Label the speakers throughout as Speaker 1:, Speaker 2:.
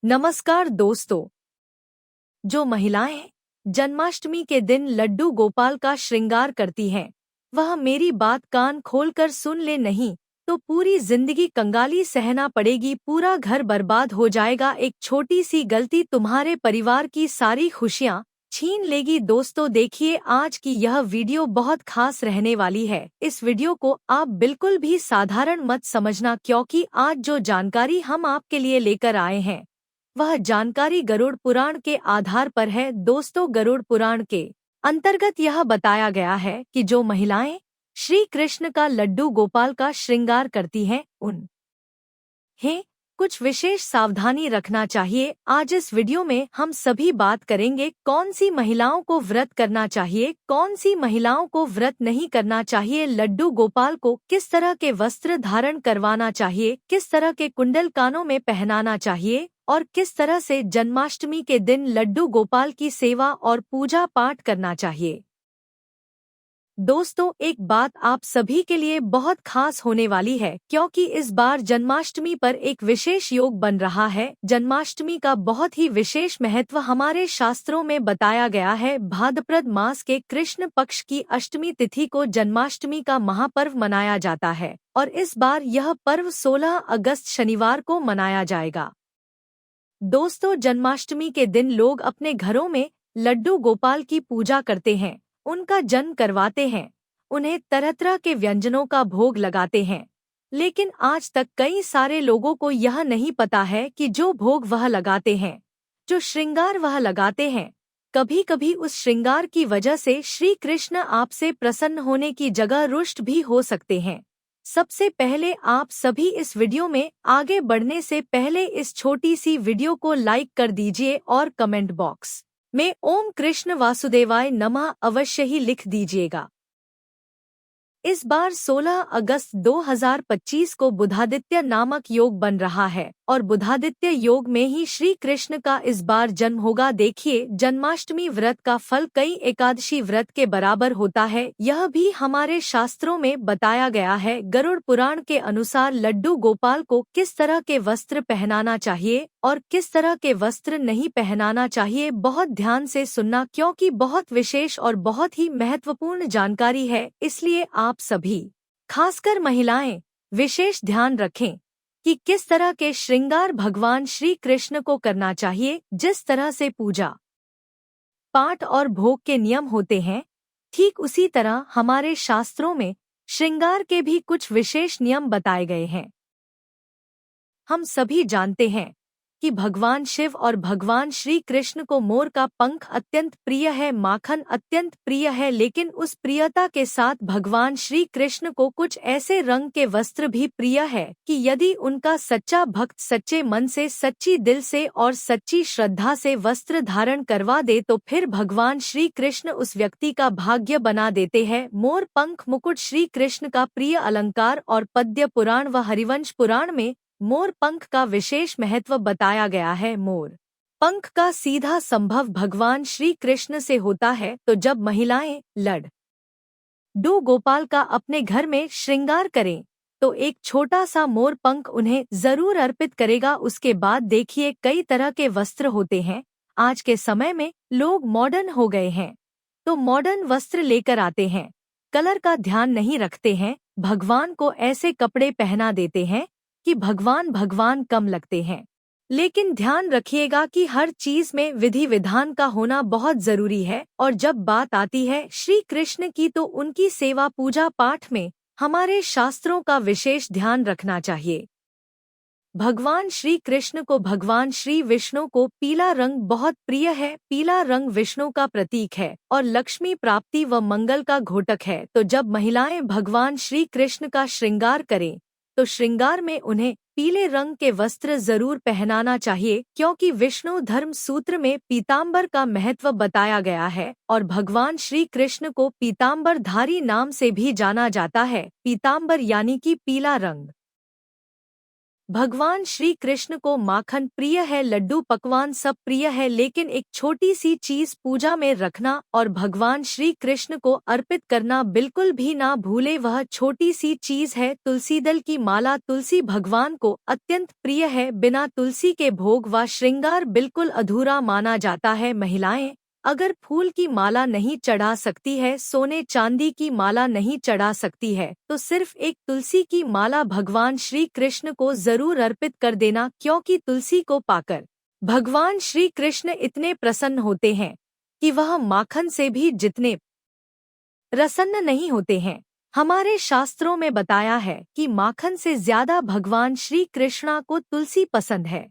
Speaker 1: नमस्कार दोस्तों। जो महिलाएं जन्माष्टमी के दिन लड्डू गोपाल का श्रृंगार करती हैं, वह मेरी बात कान खोलकर सुन ले, नहीं तो पूरी जिंदगी कंगाली सहना पड़ेगी, पूरा घर बर्बाद हो जाएगा। एक छोटी सी गलती तुम्हारे परिवार की सारी खुशियां छीन लेगी। दोस्तों देखिए, आज की यह वीडियो बहुत खास रहने वाली है। इस वीडियो को आप बिल्कुल भी साधारण मत समझना, क्योंकि आज जो जानकारी हम आपके लिए लेकर आए हैं वह जानकारी गरुड़ पुराण के आधार पर है। दोस्तों, गरुड़ पुराण के अंतर्गत यह बताया गया है कि जो महिलाएं श्री कृष्ण का लड्डू गोपाल का श्रृंगार करती हैं, उन्हें कुछ विशेष सावधानी रखना चाहिए। आज इस वीडियो में हम सभी बात करेंगे कौन सी महिलाओं को व्रत करना चाहिए, कौन सी महिलाओं को व्रत नहीं करना चाहिए, लड्डू गोपाल को किस तरह के वस्त्र धारण करवाना चाहिए, किस तरह के कुंडल कानों में पहनाना चाहिए और किस तरह से जन्माष्टमी के दिन लड्डू गोपाल की सेवा और पूजा पाठ करना चाहिए। दोस्तों, एक बात आप सभी के लिए बहुत खास होने वाली है, क्योंकि इस बार जन्माष्टमी पर एक विशेष योग बन रहा है। जन्माष्टमी का बहुत ही विशेष महत्व हमारे शास्त्रों में बताया गया है। भाद्रपद मास के कृष्ण पक्ष की अष्टमी तिथि को जन्माष्टमी का महापर्व मनाया जाता है और इस बार यह पर्व 16 अगस्त शनिवार को मनाया जाएगा। दोस्तों, जन्माष्टमी के दिन लोग अपने घरों में लड्डू गोपाल की पूजा करते हैं, उनका जन्म करवाते हैं, उन्हें तरह तरह के व्यंजनों का भोग लगाते हैं। लेकिन आज तक कई सारे लोगों को यह नहीं पता है कि जो भोग वह लगाते हैं, जो श्रृंगार वह लगाते हैं, कभी कभी उस श्रृंगार की वजह से श्री कृष्ण आपसे प्रसन्न होने की जगह रुष्ट भी हो सकते हैं। सबसे पहले आप सभी इस वीडियो में आगे बढ़ने से पहले इस छोटी सी वीडियो को लाइक कर दीजिए और कमेंट बॉक्स में ओम कृष्ण वासुदेवाय नमः अवश्य ही लिख दीजिएगा। इस बार 16 अगस्त 2025 को बुधादित्य नामक योग बन रहा है और बुधादित्य योग में ही श्री कृष्ण का इस बार जन्म होगा। देखिए, जन्माष्टमी व्रत का फल कई एकादशी व्रत के बराबर होता है, यह भी हमारे शास्त्रों में बताया गया है। गरुड़ पुराण के अनुसार लड्डू गोपाल को किस तरह के वस्त्र पहनाना चाहिए और किस तरह के वस्त्र नहीं पहनाना चाहिए, बहुत ध्यान से सुनना, क्योंकि बहुत विशेष और बहुत ही महत्वपूर्ण जानकारी है। इसलिए आप सभी, खासकर महिलाएं, विशेष ध्यान रखें कि किस तरह के श्रृंगार भगवान श्री कृष्ण को करना चाहिए। जिस तरह से पूजा पाठ और भोग के नियम होते हैं, ठीक उसी तरह हमारे शास्त्रों में श्रृंगार के भी कुछ विशेष नियम बताए गए हैं। हम सभी जानते हैं कि भगवान शिव और भगवान श्री कृष्ण को मोर का पंख अत्यंत प्रिय है, माखन अत्यंत प्रिय है, लेकिन उस प्रियता के साथ भगवान श्री कृष्ण को कुछ ऐसे रंग के वस्त्र भी प्रिय है कि यदि उनका सच्चा भक्त सच्चे मन से, सच्ची दिल से और सच्ची श्रद्धा से वस्त्र धारण करवा दे तो फिर भगवान श्री कृष्ण उस व्यक्ति का भाग्य बना देते हैं। मोर पंख मुकुट श्री कृष्ण का प्रिय अलंकार और पद्य पुराण व हरिवंश पुराण में मोर पंख का विशेष महत्व बताया गया है। मोर पंख का सीधा संभव भगवान श्री कृष्ण से होता है, तो जब महिलाएं लड्डू गोपाल का अपने घर में श्रृंगार करें तो एक छोटा सा मोर पंख उन्हें जरूर अर्पित करेगा। उसके बाद देखिए, कई तरह के वस्त्र होते हैं। आज के समय में लोग मॉडर्न हो गए हैं, तो मॉडर्न वस्त्र लेकर आते हैं, कलर का ध्यान नहीं रखते हैं, भगवान को ऐसे कपड़े पहना देते हैं कि भगवान कम लगते हैं। लेकिन ध्यान रखिएगा कि हर चीज में विधि विधान का होना बहुत जरूरी है, और जब बात आती है श्री कृष्ण की तो उनकी सेवा पूजा पाठ में हमारे शास्त्रों का विशेष ध्यान रखना चाहिए। भगवान श्री कृष्ण को, भगवान श्री विष्णु को पीला रंग बहुत प्रिय है। पीला रंग विष्णु का प्रतीक है और लक्ष्मी प्राप्ति व मंगल का घोटक है। तो जब महिलाएं भगवान श्री कृष्ण का श्रृंगार करें तो श्रृंगार में उन्हें पीले रंग के वस्त्र जरूर पहनाना चाहिए, क्योंकि विष्णु धर्म सूत्र में पीताम्बर का महत्व बताया गया है और भगवान श्री कृष्ण को पीताम्बर धारी नाम से भी जाना जाता है। पीताम्बर यानी कि पीला रंग। भगवान श्री कृष्ण को माखन प्रिय है, लड्डू पकवान सब प्रिय है, लेकिन एक छोटी सी चीज पूजा में रखना और भगवान श्री कृष्ण को अर्पित करना बिल्कुल भी ना भूले। वह छोटी सी चीज है तुलसी दल की माला। तुलसी भगवान को अत्यंत प्रिय है, बिना तुलसी के भोग व श्रृंगार बिल्कुल अधूरा माना जाता है। महिलाएं अगर फूल की माला नहीं चढ़ा सकती है, सोने चांदी की माला नहीं चढ़ा सकती है, तो सिर्फ एक तुलसी की माला भगवान श्री कृष्ण को जरूर अर्पित कर देना, क्योंकि तुलसी को पाकर भगवान श्री कृष्ण इतने प्रसन्न होते हैं कि वह माखन से भी जितने प्रसन्न नहीं होते हैं। हमारे शास्त्रों में बताया है कि माखन से ज्यादा भगवान श्री कृष्णा को तुलसी पसंद है।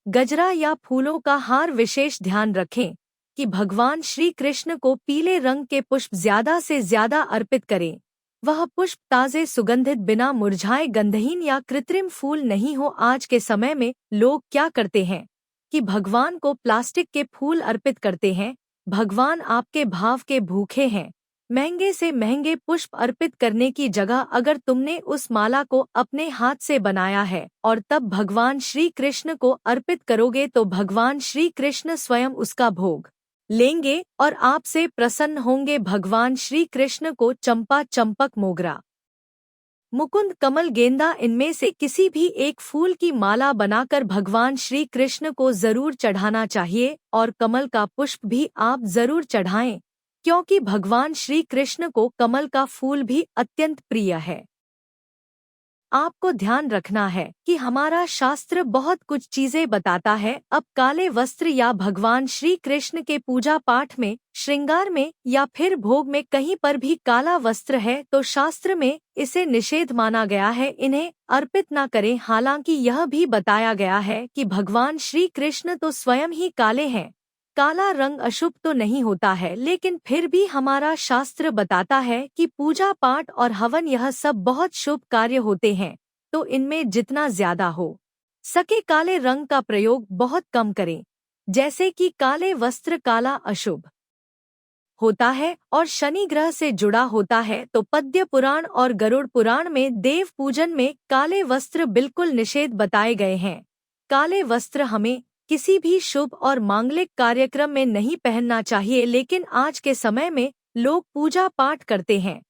Speaker 1: गजरा या फूलों का हार विशेष ध्यान रखें कि भगवान श्री कृष्ण को पीले रंग के पुष्प ज्यादा से ज्यादा अर्पित करें। वह पुष्प ताजे सुगंधित, बिना मुरझाए, गंधहीन या कृत्रिम फूल नहीं हो। आज के समय में लोग क्या करते हैं कि भगवान को प्लास्टिक के फूल अर्पित करते हैं। भगवान आपके भाव के भूखे हैं। महंगे से महंगे पुष्प अर्पित करने की जगह अगर तुमने उस माला को अपने हाथ से बनाया है और तब भगवान श्री कृष्ण को अर्पित करोगे तो भगवान श्री कृष्ण स्वयं उसका भोग लेंगे और आपसे प्रसन्न होंगे। भगवान श्री कृष्ण को चंपा, चंपक, मोगरा, मुकुंद, कमल, गेंदा इनमें से किसी भी एक फूल की माला बनाकर भगवान श्री कृष्ण को जरूर चढ़ाना चाहिए और कमल का पुष्प भी आप जरूर चढ़ाएं, क्योंकि भगवान श्री कृष्ण को कमल का फूल भी अत्यंत प्रिय है। आपको ध्यान रखना है कि हमारा शास्त्र बहुत कुछ चीजें बताता है। अब काले वस्त्र या भगवान श्री कृष्ण के पूजा पाठ में, श्रृंगार में या फिर भोग में कहीं पर भी काला वस्त्र है तो शास्त्र में इसे निषेध माना गया है, इन्हें अर्पित न करें। हालांकि यह भी बताया गया है कि भगवान श्री कृष्ण तो स्वयं ही काले हैं, काला रंग अशुभ तो नहीं होता है, लेकिन फिर भी हमारा शास्त्र बताता है कि पूजा पाठ और हवन यह सब बहुत शुभ कार्य होते हैं, तो इनमें जितना ज्यादा हो सके काले रंग का प्रयोग बहुत कम करें। जैसे कि काले वस्त्र काला अशुभ होता है और शनि ग्रह से जुड़ा होता है, तो पद्य पुराण और गरुड़ पुराण में देव पूजन में काले वस्त्र बिल्कुल निषेध बताए गए हैं। काले वस्त्र हमें किसी भी शुभ और मांगलिक कार्यक्रम में नहीं पहनना चाहिए, लेकिन आज के समय में लोग पूजा पाठ करते हैं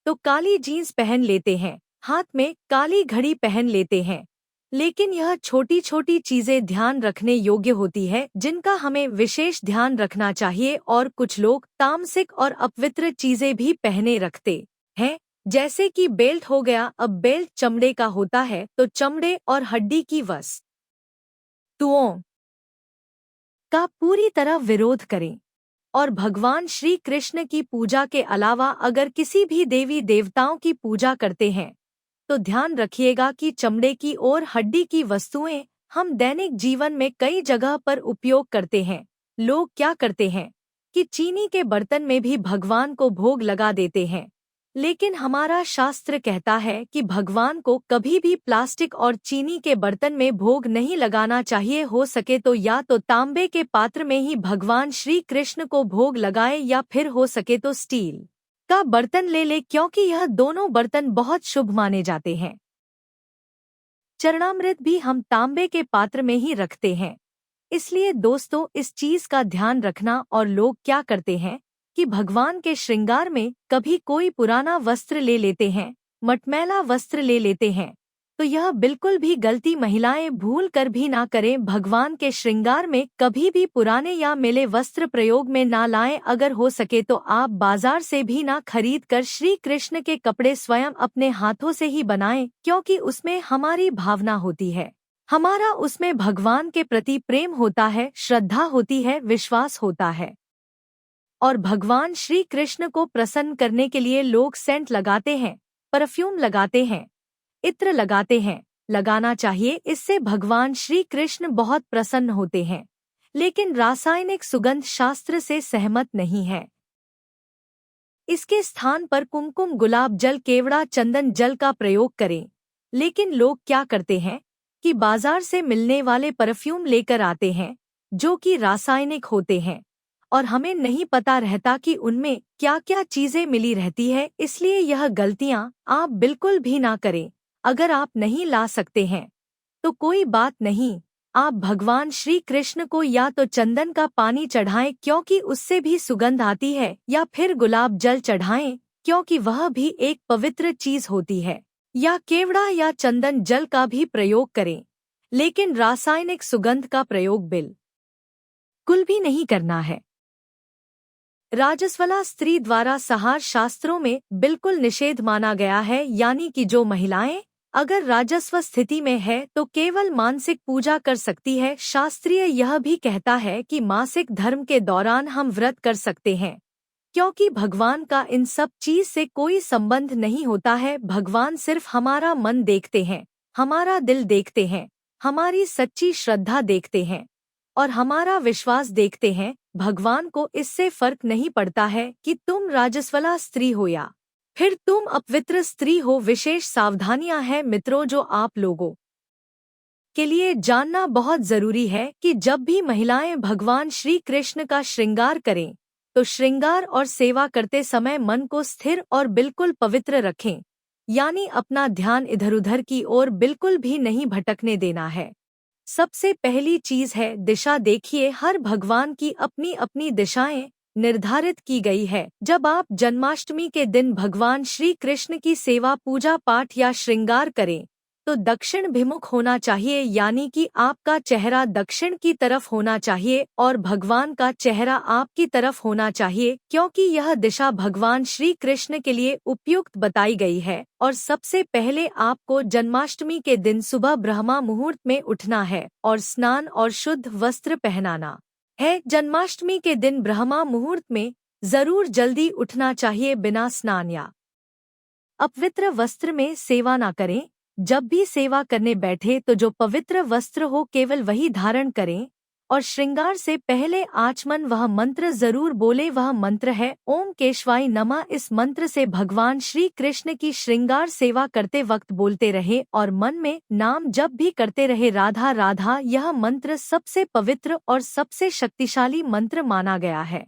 Speaker 1: तो काली जीन्स पहन लेते हैं, हाथ में काली घड़ी पहन लेते हैं, लेकिन यह छोटी छोटी चीजें ध्यान रखने योग्य होती है जिनका हमें विशेष ध्यान रखना चाहिए। और कुछ लोग तामसिक और अपवित्र चीजें भी पहने रखते हैं, जैसे कि बेल्ट हो गया। अब बेल्ट चमड़े का होता है तो चमड़े और हड्डी की वस्तुओं का पूरी तरह विरोध करें। और भगवान श्री कृष्ण की पूजा के अलावा अगर किसी भी देवी देवताओं की पूजा करते हैं तो ध्यान रखिएगा कि चमड़े की और हड्डी की वस्तुएं हम दैनिक जीवन में कई जगह पर उपयोग करते हैं। लोग क्या करते हैं कि चीनी के बर्तन में भी भगवान को भोग लगा देते हैं, लेकिन हमारा शास्त्र कहता है कि भगवान को कभी भी प्लास्टिक और चीनी के बर्तन में भोग नहीं लगाना चाहिए। हो सके तो या तो तांबे के पात्र में ही भगवान श्री कृष्ण को भोग लगाए या फिर हो सके तो स्टील का बर्तन ले ले, क्योंकि यह दोनों बर्तन बहुत शुभ माने जाते हैं। चरणामृत भी हम तांबे के पात्र में ही रखते हैं। इसलिए दोस्तों इस चीज का ध्यान रखना। और लोग क्या करते हैं कि भगवान के श्रृंगार में कभी कोई पुराना वस्त्र ले लेते हैं, मटमैला वस्त्र ले लेते हैं, तो यह बिल्कुल भी गलती महिलाएं भूल कर भी ना करें। भगवान के श्रृंगार में कभी भी पुराने या मैले वस्त्र प्रयोग में ना लाएं। अगर हो सके तो आप बाजार से भी ना खरीद कर श्री कृष्ण के कपड़े स्वयं अपने हाथों से ही बनाएं, क्योंकि उसमें हमारी भावना होती है, हमारा उसमें भगवान के प्रति प्रेम होता है, श्रद्धा होती है, विश्वास होता है। और भगवान श्री कृष्ण को प्रसन्न करने के लिए लोग सेंट लगाते हैं, परफ्यूम लगाते हैं, इत्र लगाते हैं, लगाना चाहिए, इससे भगवान श्री कृष्ण बहुत प्रसन्न होते हैं। लेकिन रासायनिक सुगंध शास्त्र से सहमत नहीं है। इसके स्थान पर कुमकुम, गुलाब जल, केवड़ा, चंदन जल का प्रयोग करें। लेकिन लोग क्या करते हैं कि बाजार से मिलने वाले परफ्यूम लेकर आते हैं जो कि रासायनिक होते हैं और हमें नहीं पता रहता कि उनमें क्या क्या चीजें मिली रहती है। इसलिए यह गलतियां आप बिल्कुल भी ना करें। अगर आप नहीं ला सकते हैं तो कोई बात नहीं, आप भगवान श्री कृष्ण को या तो चंदन का पानी चढ़ाएं क्योंकि उससे भी सुगंध आती है, या फिर गुलाब जल चढ़ाएं क्योंकि वह भी एक पवित्र चीज होती है, या केवड़ा या चंदन जल का भी प्रयोग करें, लेकिन रासायनिक सुगंध का प्रयोग बिल्कुल भी नहीं करना है। राजस्वला स्त्री द्वारा संहार शास्त्रों में बिल्कुल निषेध माना गया है, यानी कि जो महिलाएं अगर राजस्व स्थिति में है तो केवल मानसिक पूजा कर सकती है। शास्त्रीय यह भी कहता है कि मासिक धर्म के दौरान हम व्रत कर सकते हैं, क्योंकि भगवान का इन सब चीज से कोई संबंध नहीं होता है। भगवान सिर्फ हमारा मन देखते हैं, हमारा दिल देखते हैं, हमारी सच्ची श्रद्धा देखते हैं और हमारा विश्वास देखते हैं। भगवान को इससे फर्क नहीं पड़ता है कि तुम राजस्वला स्त्री हो या फिर तुम अपवित्र स्त्री हो। विशेष सावधानियां हैं मित्रों जो आप लोगों के लिए जानना बहुत जरूरी है कि जब भी महिलाएं भगवान श्री कृष्ण का श्रृंगार करें तो श्रृंगार और सेवा करते समय मन को स्थिर और बिल्कुल पवित्र रखें, यानी अपना ध्यान इधर-उधर की ओर बिल्कुल भी नहीं भटकने देना है। सबसे पहली चीज है दिशा। देखिए, हर भगवान की अपनी अपनी दिशाएं निर्धारित की गई है। जब आप जन्माष्टमी के दिन भगवान श्री कृष्ण की सेवा, पूजा पाठ या श्रृंगार करें तो दक्षिण भिमुख होना चाहिए, यानी कि आपका चेहरा दक्षिण की तरफ होना चाहिए और भगवान का चेहरा आपकी तरफ होना चाहिए, क्योंकि यह दिशा भगवान श्री कृष्ण के लिए उपयुक्त बताई गई है। और सबसे पहले आपको जन्माष्टमी के दिन सुबह ब्रह्मा मुहूर्त में उठना है और स्नान और शुद्ध वस्त्र पहनाना है। जन्माष्टमी के दिन ब्रह्मा मुहूर्त में जरूर जल्दी उठना चाहिए। बिना स्नान या अपवित्र वस्त्र में सेवा न करें। जब भी सेवा करने बैठे तो जो पवित्र वस्त्र हो केवल वही धारण करें और श्रृंगार से पहले आचमन वह मंत्र जरूर बोले। वह मंत्र है ओम केशवाय नमः। इस मंत्र से भगवान श्री कृष्ण की श्रृंगार सेवा करते वक्त बोलते रहे और मन में नाम जप भी करते रहे, राधा राधा। यह मंत्र सबसे पवित्र और सबसे शक्तिशाली मंत्र माना गया है।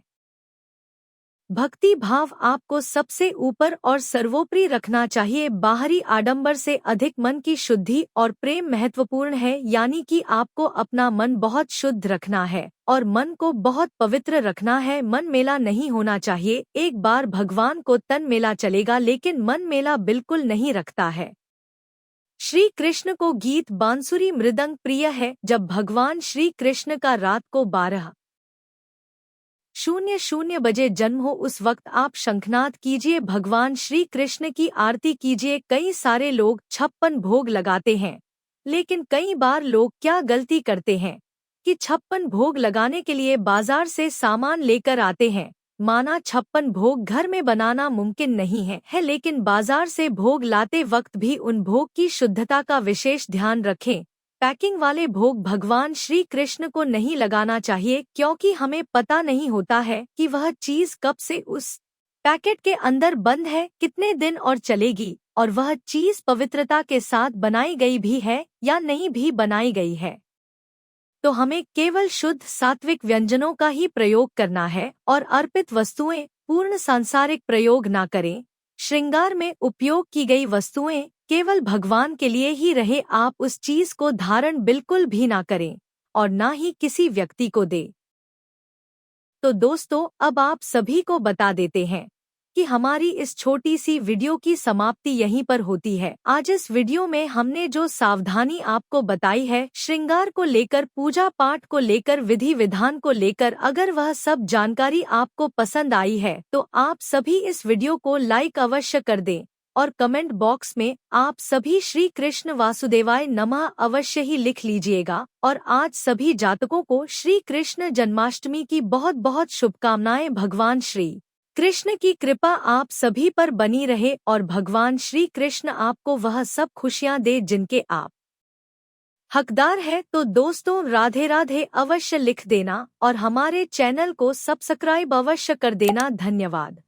Speaker 1: भक्ति भाव आपको सबसे ऊपर और सर्वोपरि रखना चाहिए। बाहरी आडंबर से अधिक मन की शुद्धि और प्रेम महत्वपूर्ण है, यानी कि आपको अपना मन बहुत शुद्ध रखना है और मन को बहुत पवित्र रखना है। मन मेला नहीं होना चाहिए। एक बार भगवान को तन मेला चलेगा, लेकिन मन मेला बिल्कुल नहीं रखता है। श्री कृष्ण को गीत बांसुरी मृदंग प्रिय है। जब भगवान श्री कृष्ण का रात को 12:00 बजे जन्म हो उस वक्त आप शंखनाद कीजिए, भगवान श्री कृष्ण की आरती कीजिए। कई सारे लोग 56 भोग लगाते हैं, लेकिन कई बार लोग क्या गलती करते हैं कि 56 भोग लगाने के लिए बाजार से सामान लेकर आते हैं। माना 56 भोग घर में बनाना मुमकिन नहीं है, लेकिन बाजार से भोग लाते वक्त भी उन भोग की शुद्धता का विशेष ध्यान रखें। पैकिंग वाले भोग भगवान श्री कृष्ण को नहीं लगाना चाहिए, क्योंकि हमें पता नहीं होता है कि वह चीज कब से उस पैकेट के अंदर बंद है, कितने दिन और चलेगी, और वह चीज पवित्रता के साथ बनाई गई भी है या नहीं भी बनाई गई है। तो हमें केवल शुद्ध सात्विक व्यंजनों का ही प्रयोग करना है और अर्पित वस्तुएं पूर्ण सांसारिक प्रयोग ना करें। श्रृंगार में उपयोग की गई वस्तुएं केवल भगवान के लिए ही रहे। आप उस चीज को धारण बिल्कुल भी ना करें और ना ही किसी व्यक्ति को दे। तो दोस्तों, अब आप सभी को बता देते हैं कि हमारी इस छोटी सी वीडियो की समाप्ति यहीं पर होती है। आज इस वीडियो में हमने जो सावधानी आपको बताई है श्रृंगार को लेकर, पूजा पाठ को लेकर, विधि विधान को लेकर, अगर वह सब जानकारी आपको पसंद आई है तो आप सभी इस वीडियो को लाइक अवश्य कर दें और कमेंट बॉक्स में आप सभी श्री कृष्ण वासुदेवाय नमः अवश्य ही लिख लीजिएगा। और आज सभी जातकों को श्री कृष्ण जन्माष्टमी की बहुत बहुत शुभकामनाएं। भगवान श्री कृष्ण की कृपा आप सभी पर बनी रहे और भगवान श्री कृष्ण आपको वह सब खुशियां दे जिनके आप हकदार है। तो दोस्तों, राधे राधे अवश्य लिख देना और हमारे चैनल को सब्सक्राइब अवश्य कर देना। धन्यवाद।